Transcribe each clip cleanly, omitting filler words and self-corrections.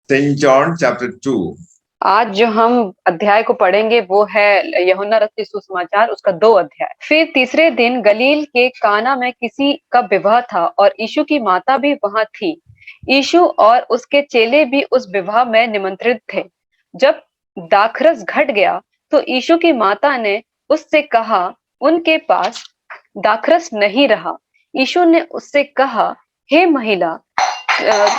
Saint John chapter 2. आज जो हम अध्याय को पढ़ेंगे वो है यूहन्ना रचित सुसमाचार उसका 2 अध्याय। फिर तीसरे दिन गलील के काना में किसी का विवाह था और यीशु की माता भी वहां थी। यीशु और उसके चेले भी उस विवाह में निमंत्रित थे। जब दाखरस घट गया तो यीशु की माता ने उससे कहा, उनके पास दाखरस नहीं रहा। यीशु ने उससे कहा, हे महिला,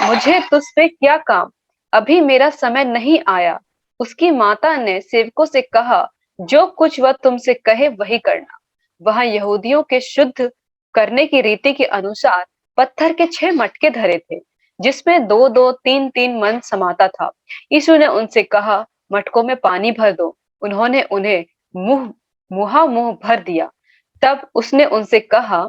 मुझे तुझसे क्या काम? अभी मेरा समय नहीं आया। उसकी माता ने सेवकों से कहा, जो कुछ वह तुमसे कहे वही करना। वहां यहूदियों के शुद्ध करने की रीति के अनुसार पत्थर के 6 मटके धरे थे, जिसमें 2-2, 3-3 मन समाता था। यीशु ने उनसे कहा, मटकों में पानी भर दो। उन्होंने उन्हें मुहामुह भर दिया। तब उसने उनसे कहा,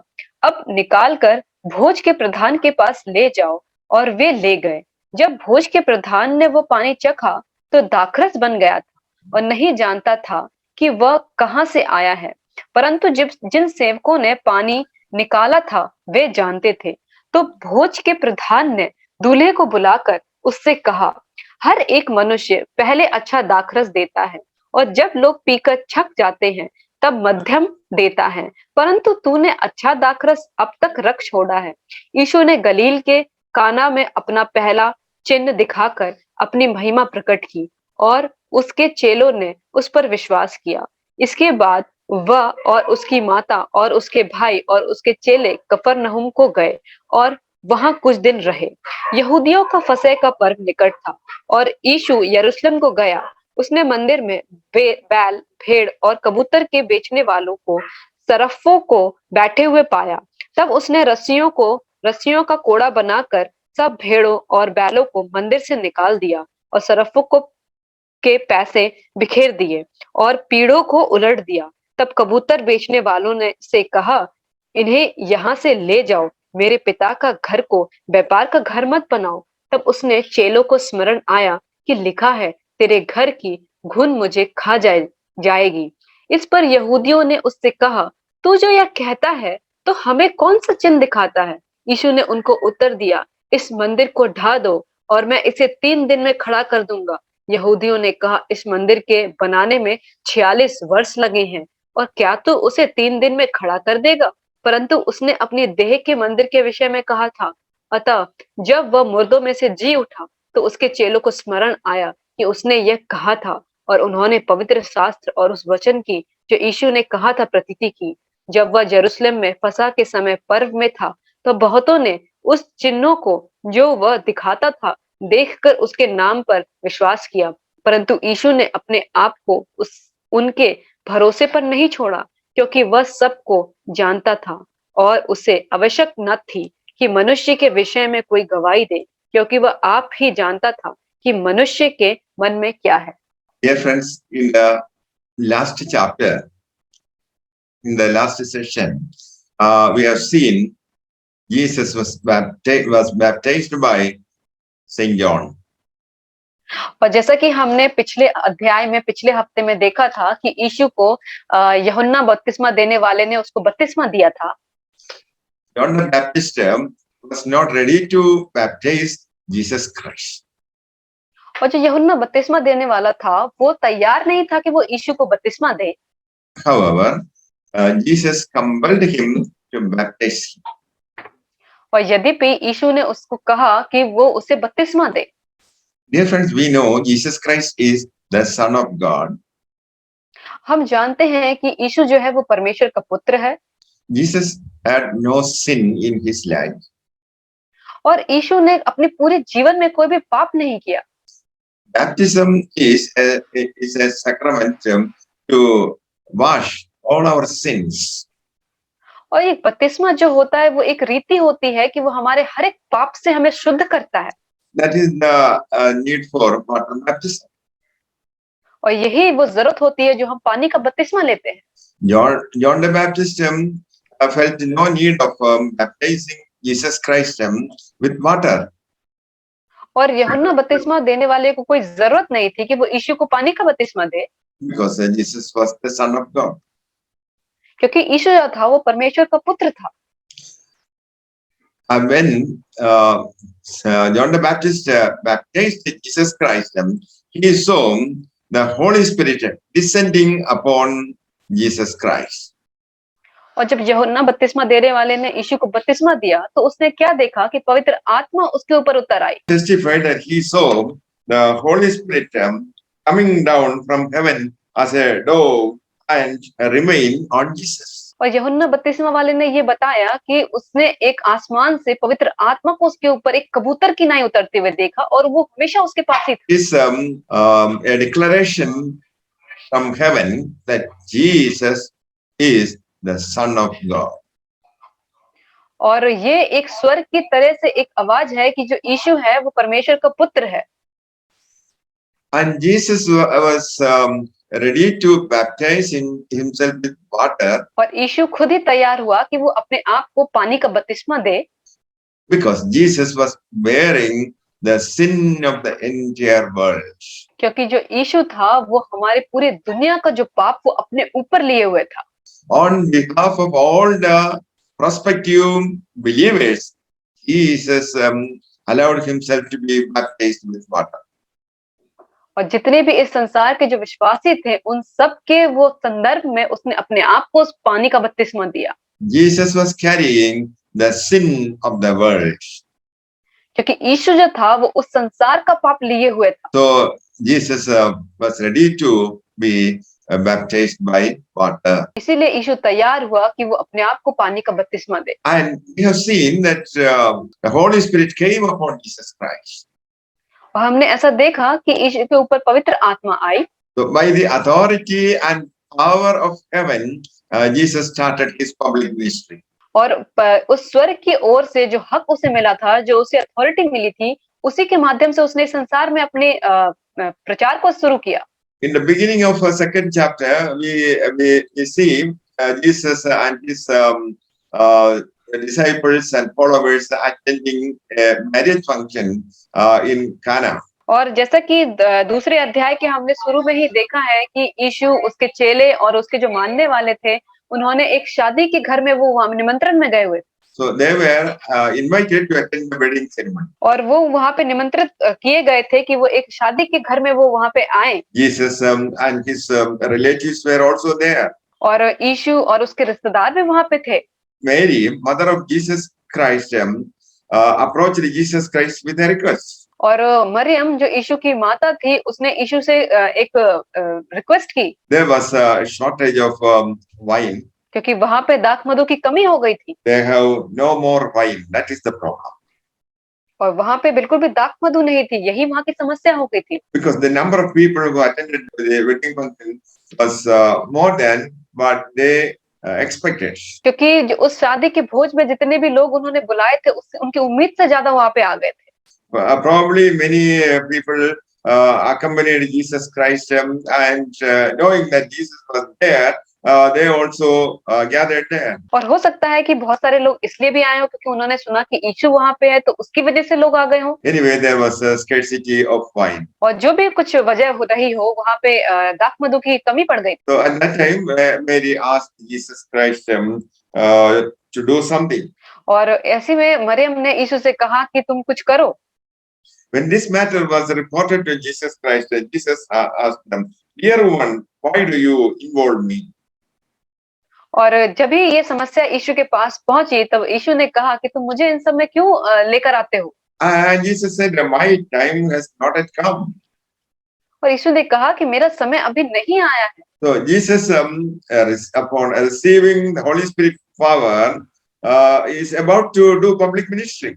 अब निकाल कर भोज के प्रधान के पास ले जाओ। और वे ले गए। जब भोज के प्रधान ने वो पानी चखा तो दाखरस बन गया था और नहीं जानता था कि वह कहाँ से आया है। परंतु जिन सेवकों ने पानी निकाला था वे जानते थे। तो भोज के प्रधान ने दूल्हे को बुलाकर उससे कहा, हर एक मनुष्य पहले अच्छा दाखरस देता है और जब लोग पीकर छक जाते हैं तब मध्यम देता है, परंतु तूने अच्छा दाखरस अब तक रख छोड़ा है। यीशु ने गलील के काना में अपना पहला चिन्ह दिखाकर अपनी महिमा प्रकट की और उसके चेलों ने उस पर विश्वास किया। इसके बाद वह और उसकी माता और उसके भाई और उसके चेले कफरनहूम को गए और वहां कुछ दिन रहे। यहूदियों का फसह का पर्व निकट था और यीशु यरूशलेम को गया। उसने मंदिर में बैल, भेड़ और कबूतर के बेचने वालों को, सरफों को बैठे हुए पाया। तब उसने रस्सियों का कोड़ा बनाकर सब भेड़ों और बैलों को मंदिर से निकाल दिया और सरफों को के पैसे बिखेर दिए और पीड़ों को उलट दिया। तब कबूतर बेचने वालों ने से कहा, इन्हें यहाँ से ले जाओ, मेरे पिता का घर को व्यापार का घर मत बनाओ। तब उसने चेलों को स्मरण आया कि लिखा है, तेरे घर की घुन मुझे खा जाएगी। इस पर यहूदियों ने उससे कहा, तू जो यह कहता है तो हमें कौन सा चिन्ह दिखाता है? यीशु ने उनको उत्तर दिया, इस मंदिर को ढा दो और मैं इसे 3 दिन में खड़ा कर दूंगा। यहूदियों ने कहा, इस मंदिर के बनाने में 46 वर्ष लगे हैं और क्या तू उसे 3 दिन में खड़ा कर देगा? परंतु उसने अपनी देह के मंदिर के विषय में कहा था। अतः जब वह मुर्दों में से जी उठा तो उसके चेलों को स्मरण आया कि उसने यह कहा था और उन्होंने पवित्र शास्त्र और उस वचन की जो यीशु ने कहा था प्रतीति की। जब वह यरूशलेम में फसह के समय पर्व में था तो बहुतों ने उस चिन्हों को जो वह दिखाता था देखकर उसके नाम पर विश्वास किया। परंतु यीशु ने अपने आप को उनके भरोसे पर नहीं छोड़ा, क्योंकि वह सबको जानता था और उसे आवश्यक न थी कि मनुष्य के विषय में कोई गवाही दे, क्योंकि वह आप ही जानता था कि मनुष्य के मन में क्या है। Dear friends, in the last chapter, in the last session, we have seen Jesus was baptized by Saint John. और जैसा कि हमने पिछले अध्याय में पिछले हफ्ते में देखा था कि यीशु को यूहन्ना बपतिस्मा देने वाले ने उसको बपतिस्मा दिया था। John the Baptist was not ready to baptize Jesus Christ. और जो यूहन्ना बपतिस्मा देने वाला था वो तैयार नहीं था कि वो यीशु को बपतिस्मा दे। However, Jesus compelled him to baptize him. और यद्यपि यीशु ने उसको कहा कि वो उसे बपतिस्मा दे। Dear friends, we know Jesus Christ is the Son of God. हम जानते हैं कि यीशु जो है वो परमेश्वर का पुत्र है। Jesus had no sin in his life. और यीशु ने अपने पूरे जीवन में कोई भी पाप नहीं किया। Baptism is a sacrament to wash all our sins. और ये बपतिस्मा जो होता है वो एक रीति होती है कि वो हमारे हर एक पाप से हमें शुद्ध करता है। That is the need for water baptism. और यही वो जरूरत होती है जो हम पानी का बपतिस्मा लेते हैं। John the Baptist felt no need of baptizing Jesus Christ with water. और यूहन्ना बपतिस्मा देने वाले को कोई जरूरत नहीं थी कि वो यीशु को पानी का बपतिस्मा दे, because Jesus was the Son of God. क्योंकि यीशु जो था वो परमेश्वर का पुत्र था। And when John the Baptist baptized Jesus Christ, he saw the Holy Spirit descending upon Jesus Christ. और जब यूहन्ना बपतिस्मा देने वाले ने यीशु को बपतिस्मा दिया तो उसने क्या देखा कि पवित्र आत्मा उसके ऊपर उतर आई। Testified that he saw the Holy Spirit coming down from heaven as a dove and remain on Jesus. और यूहन्ना बपतिस्मा वाले ने ये बताया कि उसने एक आसमान से पवित्र आत्मा को उसके ऊपर एक कबूतर की नाई उतरते हुए देखा और वो हमेशा उसके पास ही था। Is a declaration from heaven that Jesus is the Son of God. और ये एक स्वर्ग की तरह से एक आवाज है कि जो यीशु है वो परमेश्वर का पुत्र है। And Jesus was ready to baptize himself with water और यीशु खुद ही तैयार हुआ कि वो अपने आप को पानी का बपतिस्मा दे, because Jesus was bearing the sin of the entire world. क्योंकि जो यीशु था वो हमारे पूरे दुनिया का जो पाप वो अपने ऊपर लिए हुए था। On behalf of all the prospective believers, Jesus allowed himself to be baptized with water. और जितने भी इस संसार के जो विश्वासी थे उन सब के वो संदर्भ में उसने अपने आप को उस पानी का बपतिस्मा दिया। Jesus was carrying the sin of the world. क्योंकि यीशु जो था वो उस संसार का पाप लिए हुए था। So Jesus was ready to be baptized by water. इसीलिए यीशु तैयार हुआ कि वो अपने आप को पानी का बपतिस्मा दे। And we have seen that the Holy Spirit came upon Jesus Christ. और हमने ऐसा देखा कि यीशु के ऊपर पवित्र आत्मा आई। So by the authority and power of heaven, Jesus started his public ministry. और उस स्वर्ग की ओर से जो हक उसे मिला था, जो उसे अथॉरिटी मिली थी, उसी के माध्यम से उसने संसार में अपने प्रचार को शुरू किया। In the beginning of our second chapter, we see Jesus and his disciples and followers attending a marriage function in Cana. और जैसा कि दूसरे अध्याय के हमने शुरू में ही देखा है कि यीशु, उसके चेले और उसके जो मानने वाले थे, उन्होंने एक शादी के घर में वो वहां निमंत्रण में गए हुए। So they were invited to attend the wedding ceremony. और वो वहां पे निमंत्रित किए गए थे कि वो एक शादी के घर में वो वहां पे आए। Jesus and his relatives were also there. और यीशु और उसके रिश्तेदार भी वहां पे थे। Mary, mother of Jesus Christ, approached Jesus Christ with a request. और मरियम जो यीशु की माता थी, उसने यीशु से एक रिक्वेस्ट की। There was a shortage of wine. क्योंकि वहां पे दाख मधु की कमी हो गई थी। They have no more wine. That is the problem. और वहां पे बिल्कुल भी दाख मधु नहीं थी, यही वहां की समस्या हो गई थी। Because the number of people who attended the wedding function was more than what they expected. क्योंकि उस शादी के भोज में जितने भी लोग उन्होंने बुलाए थे, उससे उनकी उम्मीद से ज्यादा वहां पे आ गए थे। Probably many people accompanied Jesus Christ and knowing that Jesus was there, they also gathered there. और हो सकता है कि बहुत सारे लोग इसलिए भी आए हो क्योंकि उन्होंने सुना कि यीशु वहां पे है, तो उसकी वजह से लोग आ गए हो। Anyway, there was a scarcity of wine. और जो भी कुछ वजह हो रही हो, वहां पे दाख मधु की कमी पड़ गई। So at that time, Mary asked Jesus Christ to do something. और ऐसे में मरियम ने यीशु से कहा कि तुम कुछ करो। When this matter was reported to Jesus Christ, Jesus asked them, "Dear one, why do you involve me?" और जब भी ये समस्या यीशु के पास पहुंची, तब यीशु ने कहा कि तुम मुझे इन सब में क्यों लेकर आते हो? And Jesus said, "My time has not yet come." और यीशु ने कहा कि मेरा समय अभी नहीं आया है। So Jesus, upon receiving the Holy Spirit power, is about to do public ministry.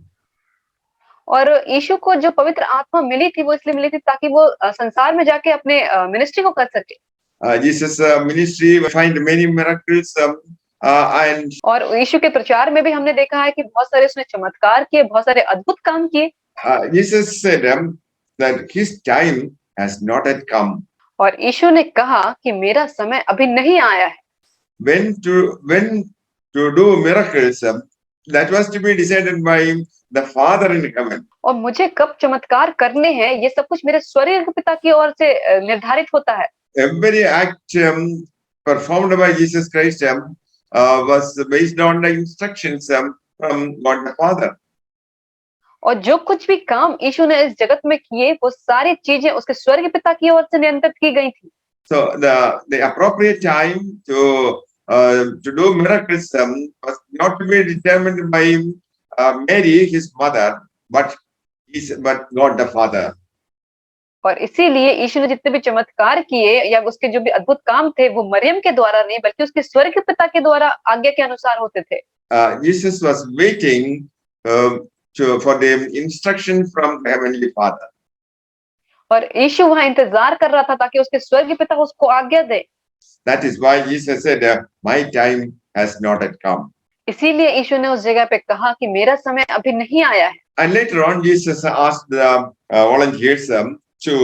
और यीशु को जो पवित्र आत्मा मिली थी, वो इसलिए मिली थी ताकि वो संसार में जाके अपने मिनिस्ट्री को कर सके। Jesus' ministry find many miracles and और यीशु के प्रचार में भी हमने देखा है कि बहुत सारे उसने चमत्कार किए, बहुत सारे अद्भुत काम किए। Jesus said that his time has not yet come. और यीशु ने कहा कि मेरा समय अभी नहीं आया है। When to do miracles, that was to be decided by the Father in heaven. और मुझे कब चमत्कार करने हैं, ये सब कुछ मेरे स्वर्गीय पिता की ओर से निर्धारित होता है। Every act performed by Jesus Christ was based on the instructions from God the Father. और जो कुछ भी काम यीशु ने इस जगत में किए वो सारी चीजें उसके स्वर्ग पिता की ओर से नियंत्रित की गई थी। So the appropriate time to do miracles was not to be determined by Mary, his mother, but God the Father. और इसीलिए यीशु ने जितने भी चमत्कार किए या उसके जो भी अद्भुत काम थे वो मरियम के द्वारा नहीं बल्कि उसके स्वर्ग पिता के द्वारा आज्ञा के अनुसार होते थे। Jesus was waiting for the instruction from the Heavenly Father. और यीशु वहां इंतजार कर रहा था ताकि उसके स्वर्ग पिता उसको आज्ञा दे। That is why Jesus said, "My time has not yet come." इसीलिए यीशु ने उस जगह पे कहा कि मेरा समय अभी नहीं आया है। And later on, Jesus asked the volunteers to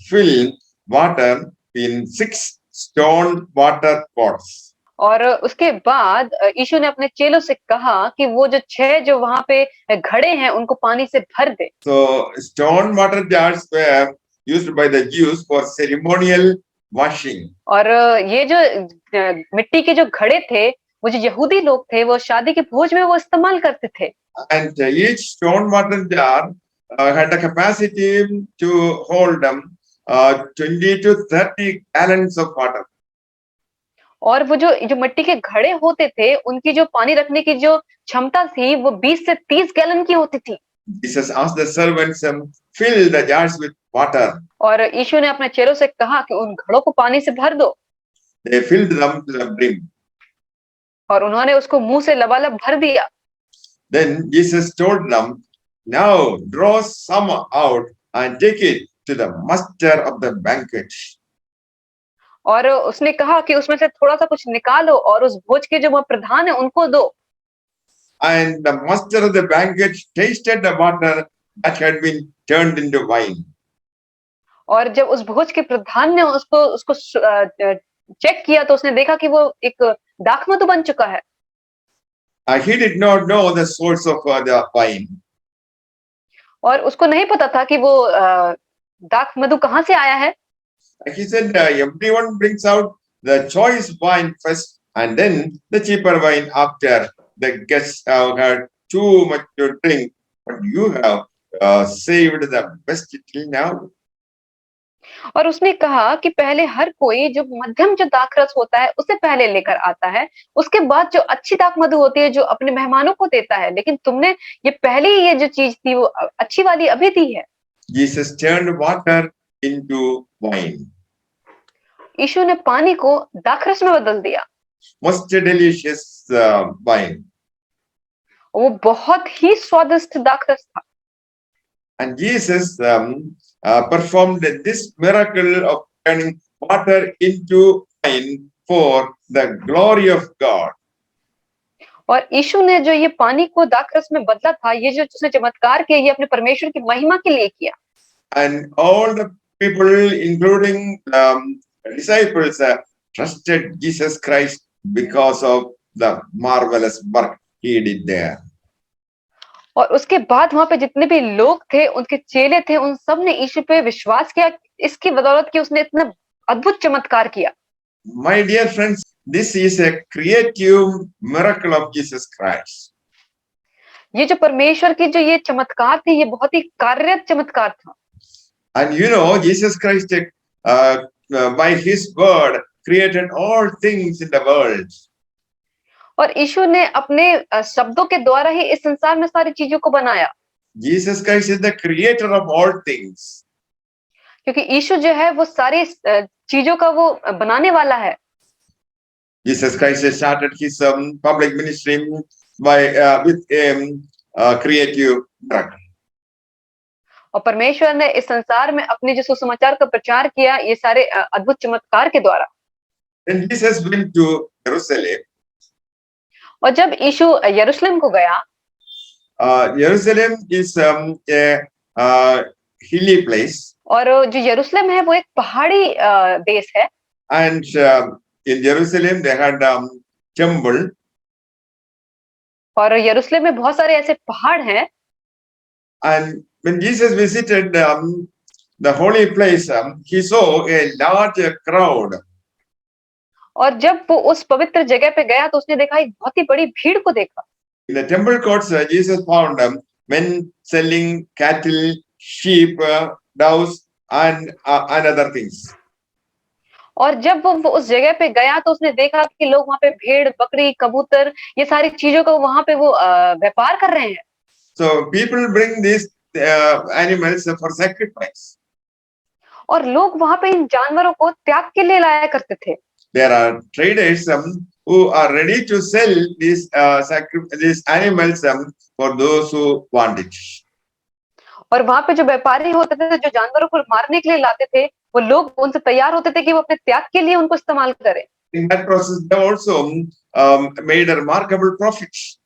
fill water in 6 stone water pots. और उसके बाद यीशु ने अपने चेलों से कहा कि वो जो 6 जो वहां पे घड़े हैं उनको पानी से भर दे। So stone water jars were used by the Jews for ceremonial washing. और ये जो मिट्टी के जो घड़े थे वो जो यहूदी लोग थे वो शादी के भोज में वो इस्तेमाल करते थे। And each stone water jar had a capacity to hold 20 to 30 gallons of water. और वो जो मिट्टी के घड़े होते थे उनकी जो पानी रखने की जो क्षमता थी वो 20 से 30 गैलन की होती थी। Jesus asked the servants fill the jars with water. और यीशु ने अपने चेलों से कहा कि उन घड़ों को पानी से भर दो। They filled them to the brim. और उन्होंने उसको मुंह से लबालब भर दिया। Then Jesus told them, "Now draw some out and take it to the master of the banquet." और उसने कहा कि उसमें से थोड़ा सा कुछ निकालो और उस भोज के जो वह प्रधान है उनको दो। And the master of the banquet tasted the water that had been turned into wine. और जब उस भोज के प्रधान ने उसको चेक किया तो उसने देखा कि वो एक दाखमधु बन चुका है। He did not know the source of the wine. और उसको नहीं पता था कि वो दाखमधु कहाँ से आया है। He said, "Everyone brings out the choice wine first, and then the cheaper wine after the guests have had too much to drink. But you have saved the best till now." और उसने कहा कि पहले हर कोई जो मध्यम जो दाखरस होता है उसे पहले लेकर आता है, उसके बाद जो अच्छी दाखमधु होती है जो अपने मेहमानों को देता है, लेकिन तुमने ये पहले ही ये जो चीज थी वो अच्छी वाली अभी दी है। Jesus turned water into wine. यीशु ने पानी को दाखरस में बदल दिया। Most delicious wine. वो बहुत ही स्वादिष्ट दाखरस था। And Jesus performed this miracle of turning water into wine for the glory of God. और यीशु ने जो ये पानी को दाखरस में बदला था, ये जो उसने चमत्कार किया ये अपने परमेश्वर की महिमा के लिए किया। And all the people, including disciples, trusted Jesus Christ because of the marvelous work he did there. और उसके बाद वहां पे जितने भी लोग थे उनके चेले थे उन सब ने यीशु पे विश्वास किया इसकी बदौलत कि उसने इतना अद्भुत चमत्कार किया। My dear friends, this is a creative miracle of Jesus Christ. ये जो परमेश्वर की जो ये चमत्कार थी ये बहुत ही कार्यरत चमत्कार था। And you know, Jesus Christ by his word created all things in the world. और यीशु ने अपने शब्दों के द्वारा ही इस संसार में सारी चीजों को बनाया। Jesus Christ is the creator of all things. क्योंकि यीशु जो है वो सारी चीजों का वो बनाने वाला है। Jesus Christ started his public ministry by with a creative miracle. और परमेश्वर ने इस संसार में अपने जो सुसमाचार का प्रचार किया ये सारे अद्भुत चमत्कार के द्वारा। Then Jesus went to Jerusalem. और जब यीशु यरूशलेम को गया, Jerusalem is a hilly place. और जो यरूशलेम है वो एक पहाड़ी देश है। And in Jerusalem they had temple. और यरूशलेम में बहुत सारे ऐसे पहाड़ हैं। And when Jesus visited the holy place, he saw a large crowd. और जब वो उस पवित्र जगह पे गया तो उसने देखा एक बहुत ही बड़ी भीड़ को देखा। In the temple courts, Jesus found men selling cattle, sheep, doves, and other things. और जब वो उस जगह पे गया तो उसने देखा कि लोग वहाँ पे भेड़, बकरी, कबूतर ये सारी चीजों का वहाँ पे वो व्यापार कर रहे हैं। So people bring these animals for sacrifice. और लोग वहाँ पे इन जानवरों को त्याग के लिए लाया करते थे। There are traders who are ready to sell these animals for those who want it. और वहाँ पे जो व्यापारी होते थे जो जानवरों को मारने के लिए लाते थे वो लोग उनसे तैयार होते थे कि वो अपने त्याग के लिए उनको इस्तेमाल करें। In that process, they also made a remarkable profits.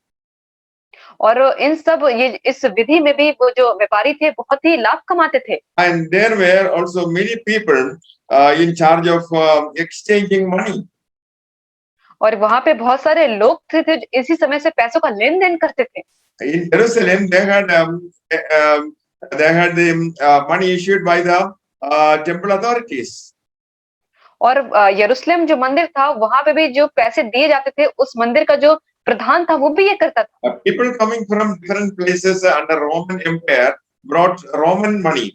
और इन सब ये इस विधि में भी वो जो व्यापारी थे बहुत ही लाभ कमाते थे। And there were also many people in charge of exchanging money. और वहाँ पे बहुत सारे लोग थे जो इसी समय से पैसों का लेन देन करते थे। In Jerusalem, they had the money issued by the temple authorities. और यरूशलेम जो मंदिर था वहाँ पे भी जो पैसे दिए जाते थे उस मंदिर का जो प्रधान था वो भी ये करता था। People coming from different places under Roman Empire brought Roman money.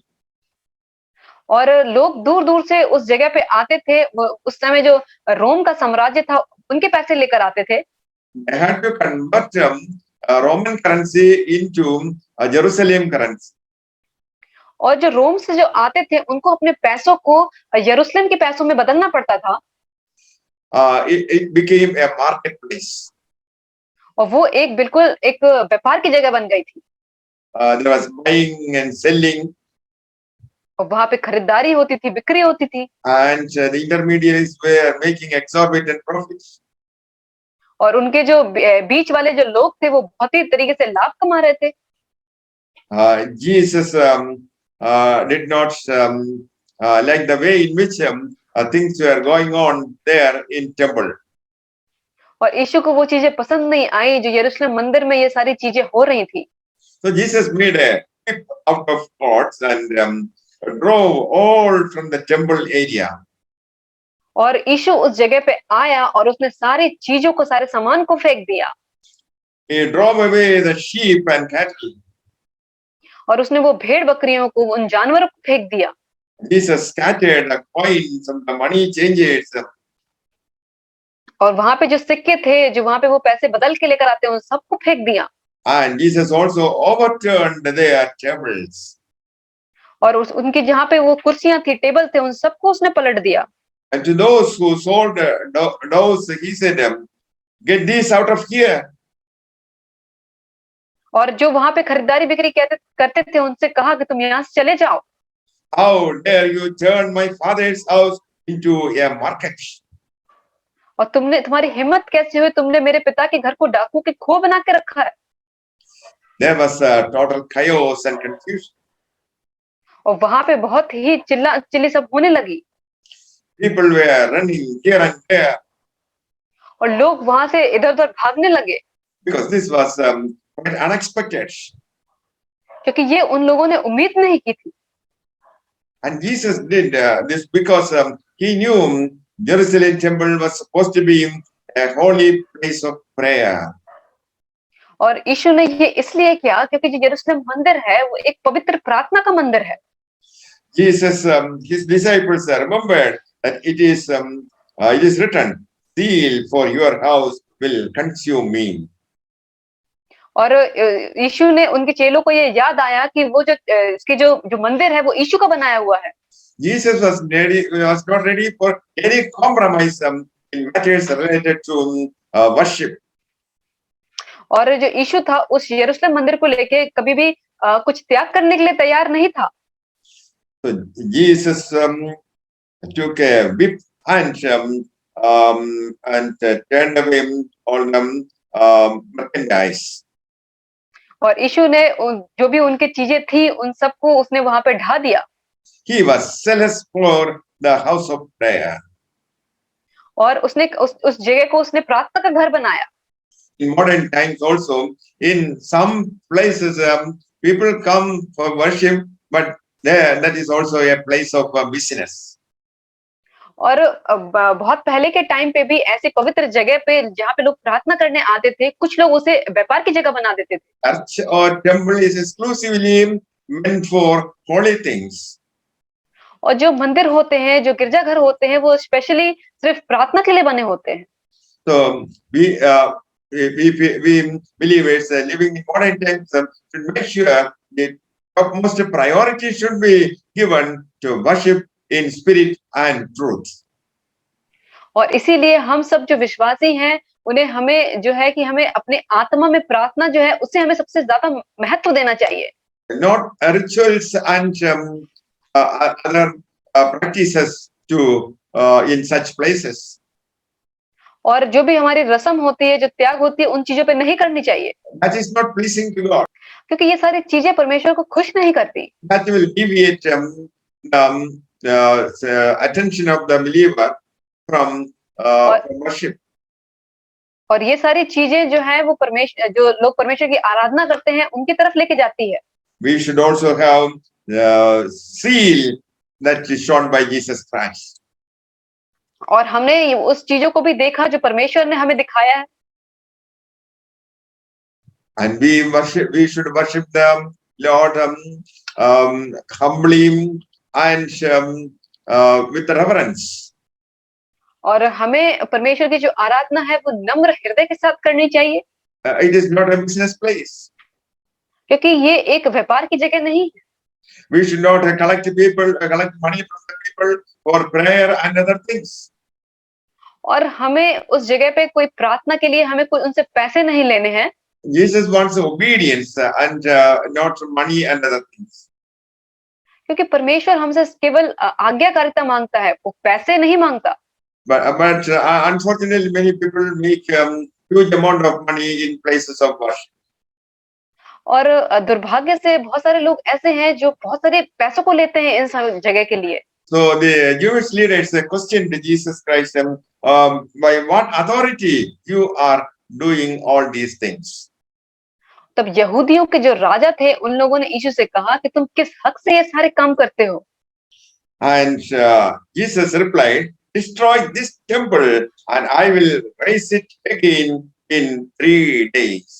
और लोग दूर दूर से उस जगह पे आते थे, उस समय जो रोम का साम्राज्य था उनके पैसे लेकर आते थे। They had to convert Roman currency into Jerusalem currency. और जो रोम से जो आते थे उनको अपने पैसों को यरूशलेम के पैसों में बदलना पड़ता था। It became a marketplace. और वो एक बिल्कुल एक व्यापार की जगह बन गई थी। There was buying and selling. और वहाँ पे खरीदारी होती थी, बिक्री होती थी। And the intermediaries were making exorbitant profits. और उनके जो बीच वाले जो लोग थे वो बहुत ही तरीके से लाभ कमा रहे थे। Jesus did not like the way in which things were going on there in temple. और यीशु को वो चीजें पसंद नहीं आई जो यरूशलेम मंदिर में ये सारी चीजें हो रही थी। So Jesus made a trip out of pots and drove all from the temple area. और यीशु उस जगह पे आया और उसने सारी चीजों को, सारे सामान को फेंक दिया। He drove away the sheep and cattle. और उसने वो भेड़ बकरियों को, उन जानवरों को फेंक दिया। Jesus scattered the coins and the money changers. और वहां पे जो सिक्के थे, जो वहां पे वो पैसे बदल के लेकर आते हैं, उन सबको फेंक दिया। And Jesus also overturned their tables. और उनकी जहाँ पे वो कुर्सियां थी, टेबल थे, उन सबको उसने पलट दिया। And to those who sold doves, he said, "Get these out of here." और जो वहां पे खरीदारी बिक्री करते थे उनसे कहा कि तुम यहाँ से चले जाओ। How dare you turn my father's house into a market? और तुम्हारी हिम्मत कैसे हुई, तुमने मेरे पिता के घर को डाकू के खो बना के रखा है। There was total chaos and confusion. और वहां पे बहुत ही चिल्ला चिल्ली सब होने लगी। People were running here and there. और लोग वहां से इधर-उधर भागने लगे। Because this was quite unexpected. क्योंकि ये उन लोगों ने उम्मीद नहीं की थी। And Jesus did this because he knew Jerusalem temple was supposed to be a holy place of prayer. और यीशु ने ये इसलिए किया क्योंकि जो यरूशलेम मंदिर है वो एक पवित्र प्रार्थना का मंदिर है। Jesus, his disciples remembered that it is written, "Zeal for your house will consume me." और यीशु ने उनके चेलों को ये याद आया कि वो जो इसके जो मंदिर है वो यीशु का बनाया हुआ है। Jesus was not ready for any compromise in matters related to worship. और जो यीशु था उस यरूशलेम मंदिर को लेके कभी भी कुछ त्याग करने के लिए तैयार नहीं था। So Jesus took a whip and turned away all merchandise. और यीशु ने जो भी उनकी चीजें थी उन सबको उसने वहां पे ढा दिया। He was zealous for the house of prayer. और उसने उस जगह को उसने प्रार्थना का घर बनाया। In modern times also, in some places people come for worship, but there that is also a place of business. और बहुत पहले के टाइम पे भी ऐसे पवित्र जगह पे जहाँ पे लोग प्रार्थना करने आते थे, कुछ लोग उसे व्यापार की जगह बना देते थे। Church or temple is exclusively meant for holy things. और जो मंदिर होते हैं, जो गिरजाघर होते हैं, वो स्पेशली सिर्फ प्रार्थना के लिए बने होते हैं। So we believers living in modern times should make sure the topmost priority should be given to worship in spirit and truth. और इसीलिए हम सब जो विश्वासी हैं, उन्हें हमें जो है कि हमें अपने आत्मा में प्रार्थना जो है, उसे हमें सबसे ज़्यादा महत्व देना चाहिए। Not rituals and other practices to in such places. और जो भी हमारी रस्म होती है, जो त्याग होती है, उन चीज़ों पे नहीं करनी चाहिए। That is not pleasing to God. क्योंकि ये सारी चीज़ें परमेश्वर को खुश नहीं करती। That will deviate attention of the believer from और worship. और ये सारी चीज़ें जो हैं वो जो लोग परमेश्वर की आराधना करते हैं, उनकी तरफ लेके जाती है। We should also have seal that is shown by Jesus Christ. और हमने उस चीज़ों को भी देखा जो परमेश्वर ने हमें दिखाया है। And we should worship the Lord humbly and with reverence. और हमें परमेश्वर की जो आराधना है वो नम्र हृदय के साथ करनी चाहिए। It is not a business place. क्योंकि ये एक व्यापार की जगह नहीं है। We should not collect money from the people for prayer and other things. और हमें उस जगह पे कोई प्रार्थना के लिए हमें कोई उनसे पैसे नहीं लेने हैं। Jesus wants obedience and not money and other things. क्योंकि परमेश्वर हमसे केवल आज्ञाकारिता मांगता है, वो पैसे नहीं मांगता। But unfortunately, many people make huge amount of money in places of worship. और दुर्भाग्य से बहुत सारे लोग ऐसे हैं जो बहुत सारे पैसों को लेते हैं इन सब जगह के लिए। So the Jewish leaders questioned Jesus Christ, by what authority you are doing all these things? तब यहूदियों के जो राजा थे, उन लोगों ने यीशु से कहा कि तुम किस हक से ये सारे काम करते हो? And Jesus replied, destroy this temple and I will raise it again in 3 days.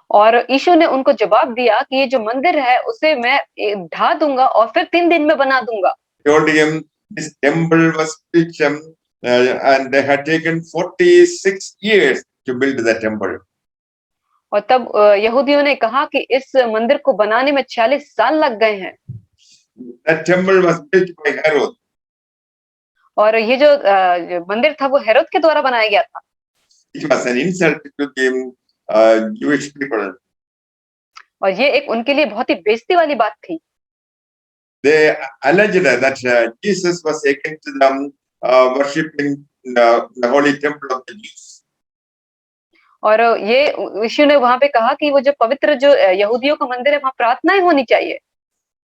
और यीशु ने उनको जवाब दिया कि ये जो मंदिर है उसे मैं ढा दूंगा और फिर 3 दिन में बना दूंगा। Told him this temple was built and they had taken 46 years to build the temple. और तब यहूदियों ने कहा कि इस मंदिर को बनाने में 40 साल लग गए हैं। That temple was built by Herod. और ये जो मंदिर था वो हेरोद के द्वारा बनाया गया था। It was an insult to the Jewish people. और ये एक उनके लिए बहुत ही बेइज्जती वाली बात थी। They alleged that Jesus was against them worshiping the holy temple of the Jews. और ये यीशु ने वहां पे कहा कि वो जो पवित्र जो यहूदियों का मंदिर है वहां प्रार्थनाएं होनी चाहिए।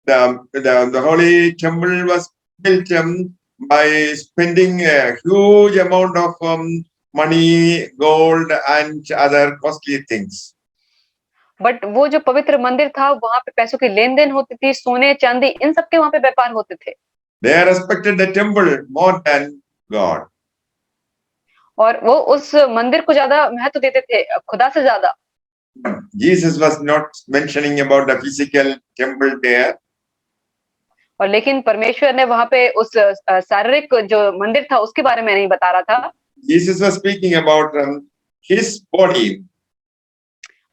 The holy temple was built by spending a huge amount of money, gold, and other costly things. But वो जो पवित्र मंदिर था वहां पे पैसों की लेन देन होती थी, सोने चांदी इन सब के वहां पे व्यापार होते थे। They respected the temple more than God. और वो उस मंदिर को ज्यादा महत्व देते थे खुदा से ज्यादा। Jesus was not mentioning about the physical temple there. और लेकिन परमेश्वर ने वहां पे उस शारीरिक जो मंदिर था उसके बारे में नहीं बता रहा था। Jesus was speaking about his body.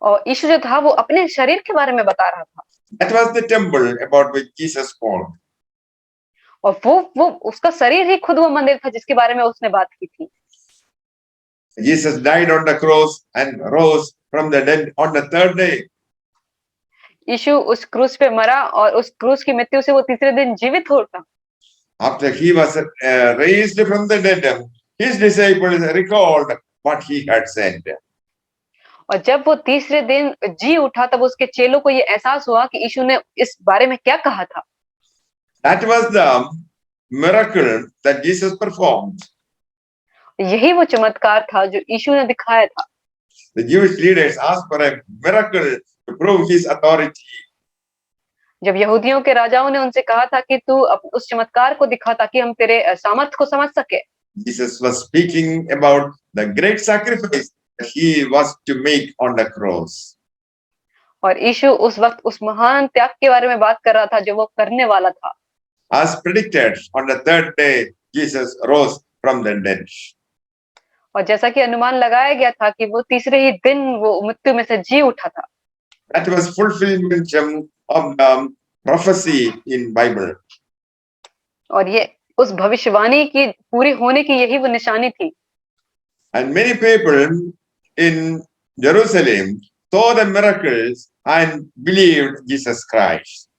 और यीशु जो था वो अपने शरीर के बारे में बता रहा था। That was the temple about which Jesus spoke. और वो उसका शरीर ही खुद वो मंदिर था जिसके बारे में उसने बात की थी। Jesus died on the cross and rose from the dead on the 3rd day. यीशु उस क्रूस पे मरा और उस क्रूस की मृत्यु से वो तीसरे दिन जीवित हो उठा। After he was raised from the dead, his disciples recalled what he had said. और जब वो तीसरे दिन जी उठा तब उसके चेलों को ये एहसास हुआ कि यीशु ने इस बारे में क्या कहा था। That was the miracle that Jesus performed. यही वो चमत्कार था जो यीशु ने दिखाया था। The Jewish leaders asked for a miracle to prove his authority. जब यहूदियों के राजाओं ने उनसे कहा था कि तू उस चमत्कार को दिखा ताकि हम तेरे सामर्थ को समझ सके, Jesus was speaking about the great sacrifice that he was to make on the cross. और यीशु उस वक्त उस महान त्याग के बारे में बात कर रहा था जो वो करने वाला था। As predicted, on the third day, Jesus rose from the dead. और जैसा कि अनुमान लगाया गया था कि वो तीसरे ही दिन वो मृत्यु में से जी उठा था। That was fulfillment of the prophecy in Bible. और ये उस भविष्यवाणी की पूरी होने की यही वो निशानी थी। And many people in Jerusalem saw the miracles and believed Jesus Christ.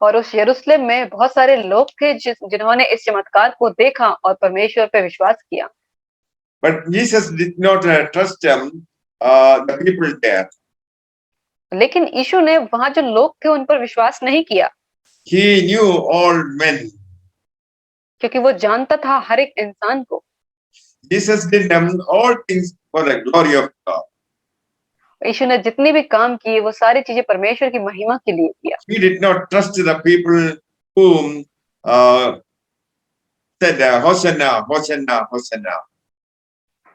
और उस यरूशलेम में बहुत सारे लोग थे जिन्होंने इस चमत्कार को देखा और परमेश्वर पे विश्वास किया। But Jesus did not trust the people there. लेकिन यीशु ने वहां जो लोग थे उन पर विश्वास नहीं किया, He knew all men. क्योंकि वो जानता था हर एक इंसान को। Jesus did all things for the glory of God. यीशु ने जितने भी काम किए वो सारी चीजें परमेश्वर की महिमा के लिए किया। He did not trust the people whom said Hosanna, Hosanna, Hosanna.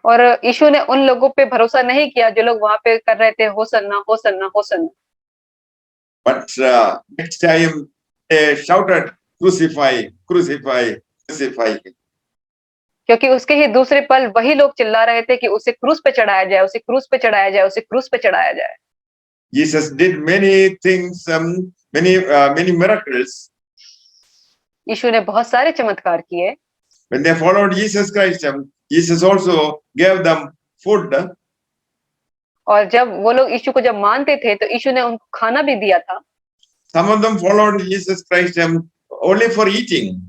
और यीशु ने उन लोगों पे भरोसा नहीं किया जो लोग वहां पे कर रहे थे Hosanna Hosanna Hosanna. But next time they shouted, crucify, crucify, crucify him. क्योंकि उसके ही दूसरे पल वही लोग चिल्ला रहे थे कि उसे क्रूस पे चढ़ाया जाए, उसे क्रूस पे चढ़ाया जाए, उसे क्रूस पे चढ़ाया जाए। Jesus did many things, many miracles. यीशु ने बहुत सारे चमत्कार किए। When they followed Jesus Christ, Jesus also gave them food. और जब वो लोग यीशु को जब मानते थे तो यीशु ने उनको खाना भी दिया था। Some of them followed Jesus Christ only for eating.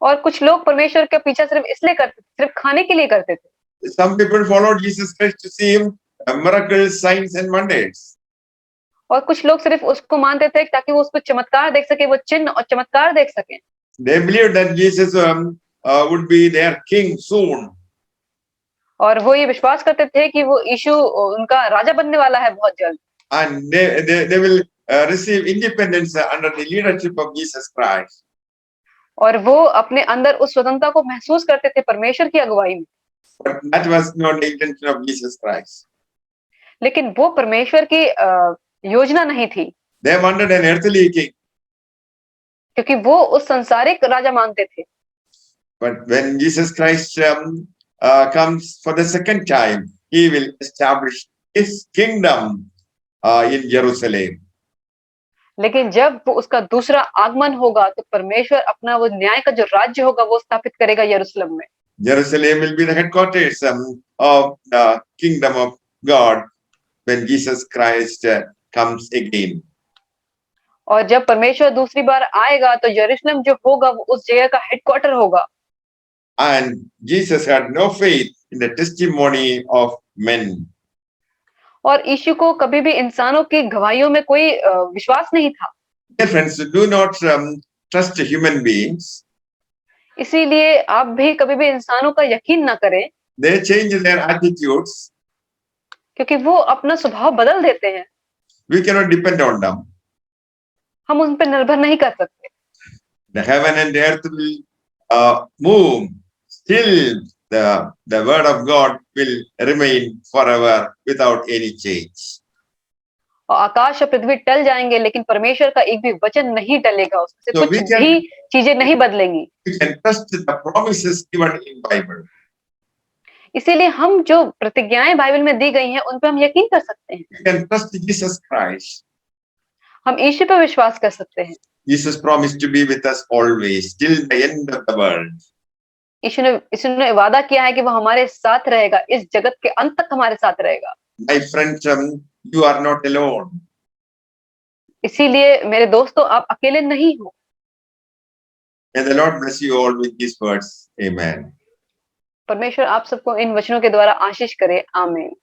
और कुछ लोग परमेश्वर के पीछे सिर्फ इसलिए करते थे, सिर्फ खाने के लिए करते थे। Some people followed Jesus Christ to see him miracles, signs and wonders. और कुछ लोग सिर्फ उसको मानते थे ताकि वो उसको चमत्कार देख सके, वो चिन्ह और चमत्कार देख सके। They believed that Jesus would be their king soon. और वो ये विश्वास करते थे कि वो यीशु उनका राजा बनने वाला है बहुत जल्द। And they will receive independence under the leadership of Jesus Christ. और वो अपने अंदर उस स्वतंत्रता को महसूस करते थे परमेश्वर की अगुवाई में। But that was not the intention of Jesus Christ. लेकिन वो परमेश्वर की योजना नहीं थी। They wanted an earthly king. क्योंकि वो उस संसारिक राजा मानते थे। But when Jesus Christ comes for the second time, he will establish his kingdom in Jerusalem. लेकिन जब वो उसका दूसरा आगमन होगा तो परमेश्वर अपना वो न्याय का जो राज्य होगा वो स्थापित करेगा यरूशलेम में। Jerusalem will be the headquarters of the kingdom of God when Jesus Christ comes again. और जब परमेश्वर दूसरी बार आएगा तो यरूशलेम जो होगा वो उस जगह का हेडक्वार्टर होगा। And Jesus had no faith in the testimony of men. और यीशु को कभी भी इंसानों की गवाहियों में कोई विश्वास नहीं था। Dear friends, do not trust human beings. इसीलिए आप भी कभी भी इंसानों का यकीन ना करें। They change their attitudes. क्योंकि वो अपना स्वभाव बदल देते हैं। We cannot depend on them. हम उन पर निर्भर नहीं कर सकते। The heaven and the earth will move. Still, the word of God will remain forever without any change. और आकाश और पृथ्वी टल जाएंगे लेकिन परमेश्वर का एक भी वचन नहीं टलेगा, उससे So कुछ भी चीजें नहीं बदलेंगी। We can trust the promises given in Bible. इसीलिए हम जो प्रतिज्ञाएं बाइबल में दी गई हैं उन पर हम यकीन कर सकते हैं। We can trust Jesus Christ. हम यीशु पर विश्वास कर सकते हैं। Jesus promised to be with us always till the end of the world. यीशु ने वादा किया है कि वो हमारे साथ रहेगा, इस जगत के अंत तक हमारे साथ रहेगा। My friends, you are not alone. इसीलिए मेरे दोस्तों आप अकेले नहीं हो। May the Lord bless you all with these words. Amen. परमेश्वर आप सबको इन वचनों के द्वारा आशीष करे। आमीन।